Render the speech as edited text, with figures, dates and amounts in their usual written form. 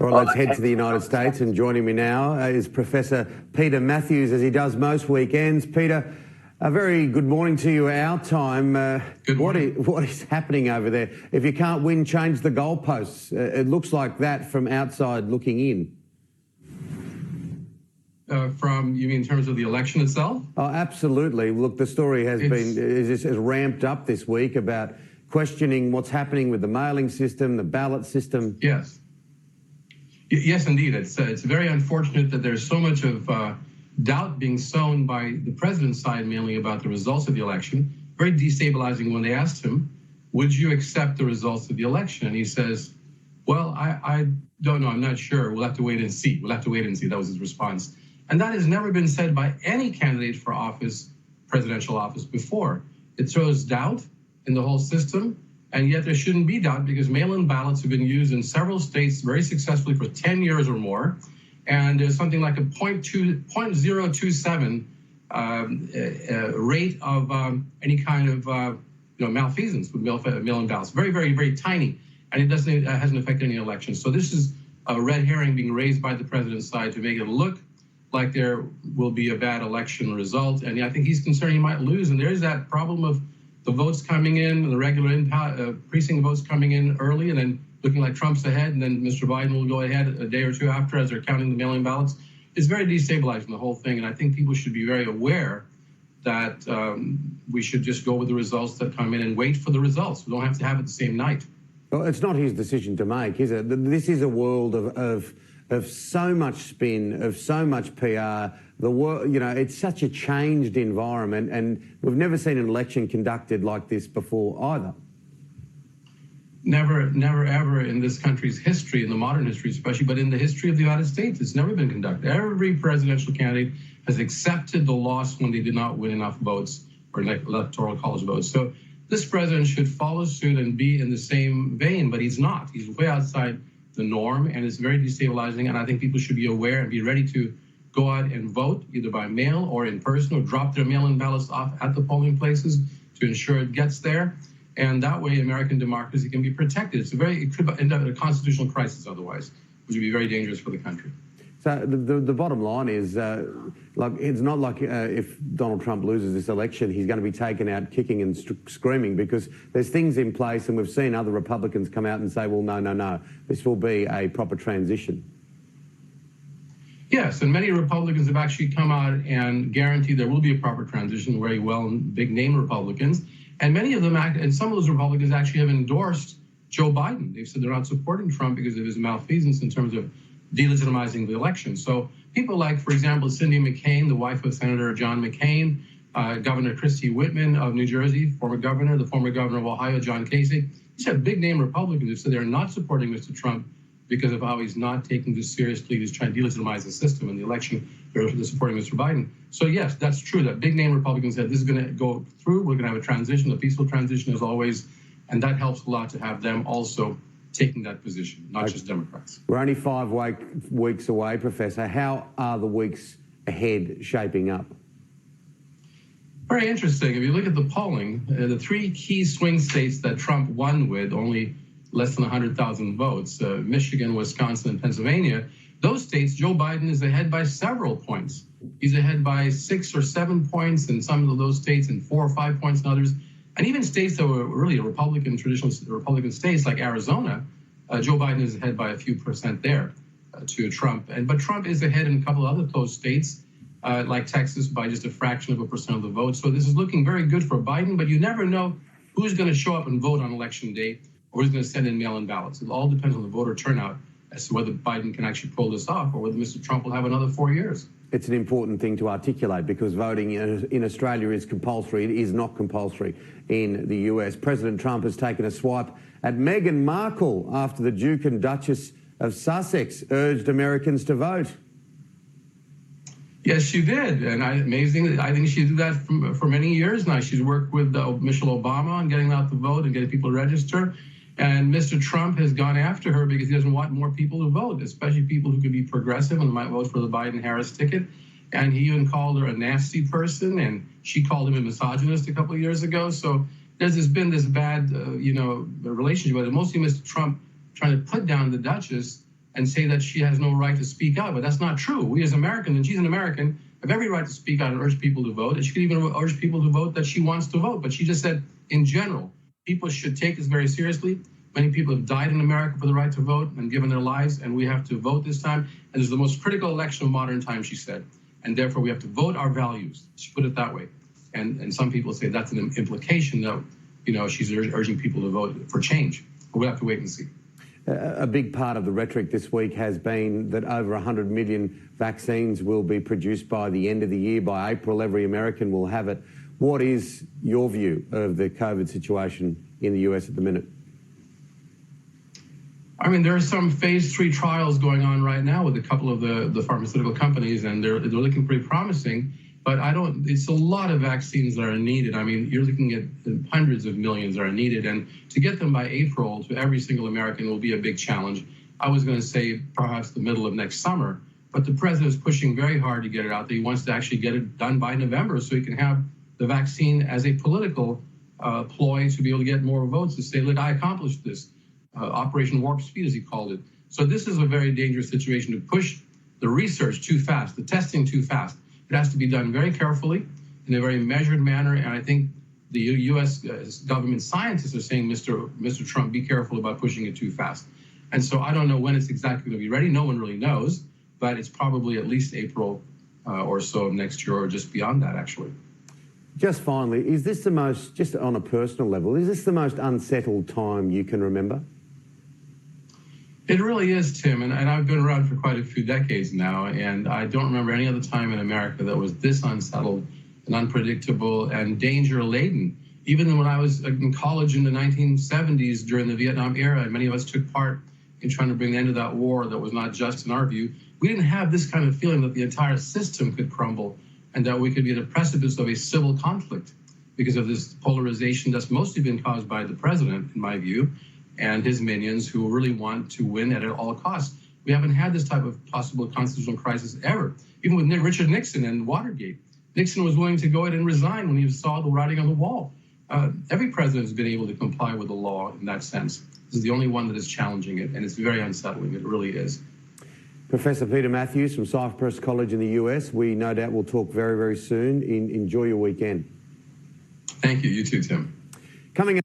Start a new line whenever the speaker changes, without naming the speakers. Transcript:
All right, let's head to the United States, and joining me now is Professor Peter Mathews, as he does most weekends. Peter, a very good morning to you, our time.
Good morning.
What is happening over there? If you can't win, change the goalposts. It looks like that from outside looking in.
You mean in terms of the election itself?
Oh, absolutely. Look, the story has ramped up this week about questioning what's happening with the mailing system, the ballot system.
Yes. Yes, indeed. It's very unfortunate that there's so much of doubt being sown by the president's side, mainly about the results of the election. Very destabilizing when they asked him, would you accept the results of the election? And he says, well, I don't know. I'm not sure. We'll have to wait and see. We'll have to wait and see. That was his response. And that has never been said by any candidate for office, presidential office, before. It throws doubt in the whole system. And yet there shouldn't be doubt, because mail-in ballots have been used in several states very successfully for 10 years or more. And there's something like a 0.027 rate of any kind of malfeasance with mail-in ballots. Very, very, very tiny. And it hasn't affected any elections. So this is a red herring being raised by the president's side to make it look like there will be a bad election result. And I think he's concerned he might lose. And there's that problem of the votes coming in, the regular precinct votes coming in early, and then looking like Trump's ahead, and then Mr. Biden will go ahead a day or two after as they're counting the mail-in ballots. It's very destabilizing, the whole thing, and I think people should be very aware that we should just go with the results that come in and wait for the results. We don't have to have it the same night.
Well, it's not his decision to make, is it? This is a world of so much spin, of so much PR. The world, it's such a changed environment, and we've never seen an election conducted like this before either.
Never, ever in this country's history, in the modern history especially, but in the history of the United States, it's never been conducted. Every presidential candidate has accepted the loss when they did not win enough votes or electoral college votes. So this president should follow suit and be in the same vein, but he's not. He's way outside the norm, and it's very destabilizing, and I think people should be aware and be ready to go out and vote, either by mail or in person, or drop their mail-in ballots off at the polling places to ensure it gets there. And that way, American democracy can be protected. It could end up in a constitutional crisis otherwise, which would be very dangerous for the country.
So the bottom line is, it's not like if Donald Trump loses this election, he's going to be taken out kicking and screaming, because there's things in place, and we've seen other Republicans come out and say, well, no, this will be a proper transition.
Yes, and many Republicans have actually come out and guaranteed there will be a proper transition, very well big-name Republicans. And many of them, and some of those Republicans actually have endorsed Joe Biden. They've said they're not supporting Trump because of his malfeasance in terms of delegitimizing the election. So people like, for example, Cindy McCain, the wife of Senator John McCain, Governor Christie Whitman of New Jersey, former governor, the former governor of Ohio, John Kasich. These are big-name Republicans who said they're not supporting Mr. Trump because of how he's not taking this seriously. He's trying to delegitimize the system in the election. They're supporting Mr. Biden. So yes, that's true. That big-name Republicans said this is going to go through. We're going to have a transition, a peaceful transition as always, and that helps a lot to have them also taking that position, not just Democrats.
We're only 5 weeks away, Professor. How are the weeks ahead shaping up?
Very interesting. If you look at the polling, the 3 key swing states that Trump won with only less than 100,000 votes, Michigan, Wisconsin, and Pennsylvania, those states, Joe Biden is ahead by several points. He's ahead by 6 or 7 points in some of those states, and 4 or 5 points in others. And even states that were really traditional Republican states like Arizona, Joe Biden is ahead by a few percent there to Trump. But Trump is ahead in a couple of other close states, like Texas, by just a fraction of a percent of the vote. So this is looking very good for Biden, but you never know who's going to show up and vote on election day, or who's going to send in mail-in ballots. It all depends on the voter turnout as to whether Biden can actually pull this off, or whether Mr. Trump will have another 4 years.
It's an important thing to articulate, because voting in Australia is compulsory. It is not compulsory in the US. President Trump has taken a swipe at Meghan Markle after the Duke and Duchess of Sussex urged Americans to vote.
Yes, she did. And amazingly, I think she did that for many years now. She's worked with Michelle Obama on getting out the vote and getting people to register. And Mr. Trump has gone after her because he doesn't want more people to vote, especially people who could be progressive and might vote for the Biden-Harris ticket. And he even called her a nasty person, and she called him a misogynist a couple of years ago. So there's been this bad, relationship. But mostly Mr. Trump trying to put down the Duchess and say that she has no right to speak out, but that's not true. We as Americans, and she's an American, have every right to speak out and urge people to vote. And she could even urge people to vote that she wants to vote. But she just said, in general, people should take this very seriously. Many people have died in America for the right to vote and given their lives, and we have to vote this time. And it's the most critical election of modern times, she said. And therefore, we have to vote our values. She put it that way. And some people say that's an implication that, she's urging people to vote for change. But we'll have to wait and see.
A big part of the rhetoric this week has been that over 100 million vaccines will be produced by the end of the year. By April, every American will have it. What is your view of the COVID situation in the US at the minute?
I mean, there are some phase 3 trials going on right now with a couple of the pharmaceutical companies, and they're looking pretty promising. But it's a lot of vaccines that are needed. I mean, you're looking at hundreds of millions that are needed. And to get them by April to every single American will be a big challenge. I was going to say perhaps the middle of next summer. But the president is pushing very hard to get it out there. He wants to actually get it done by November so he can have the vaccine as a political ploy to be able to get more votes to say, look, I accomplished this. Operation Warp Speed, as he called it. So this is a very dangerous situation to push the research too fast, the testing too fast. It has to be done very carefully, in a very measured manner. And I think the U.S. government scientists are saying, Mr. Trump, be careful about pushing it too fast. And so I don't know when it's exactly going to be ready. No one really knows, but it's probably at least April or so of next year, or just beyond that, actually.
Just finally, is this the most, just on a personal level, is this the most unsettled time you can remember?
It really is, Tim, and I've been around for quite a few decades now, and I don't remember any other time in America that was this unsettled and unpredictable and danger-laden. Even when I was in college in the 1970s during the Vietnam era, and many of us took part in trying to bring an end to that war that was not just in our view, we didn't have this kind of feeling that the entire system could crumble and that we could be at the precipice of a civil conflict because of this polarization that's mostly been caused by the president, in my view, and his minions who really want to win at all costs. We haven't had this type of possible constitutional crisis ever, even with Richard Nixon and Watergate. Nixon was willing to go ahead and resign when he saw the writing on the wall. Every president has been able to comply with the law in that sense. This is the only one that is challenging it, and it's very unsettling. It really is.
Professor Peter Mathews from Cypress College in the US. We no doubt will talk very, very soon. Enjoy your weekend.
Thank you. You too, Tim.
Coming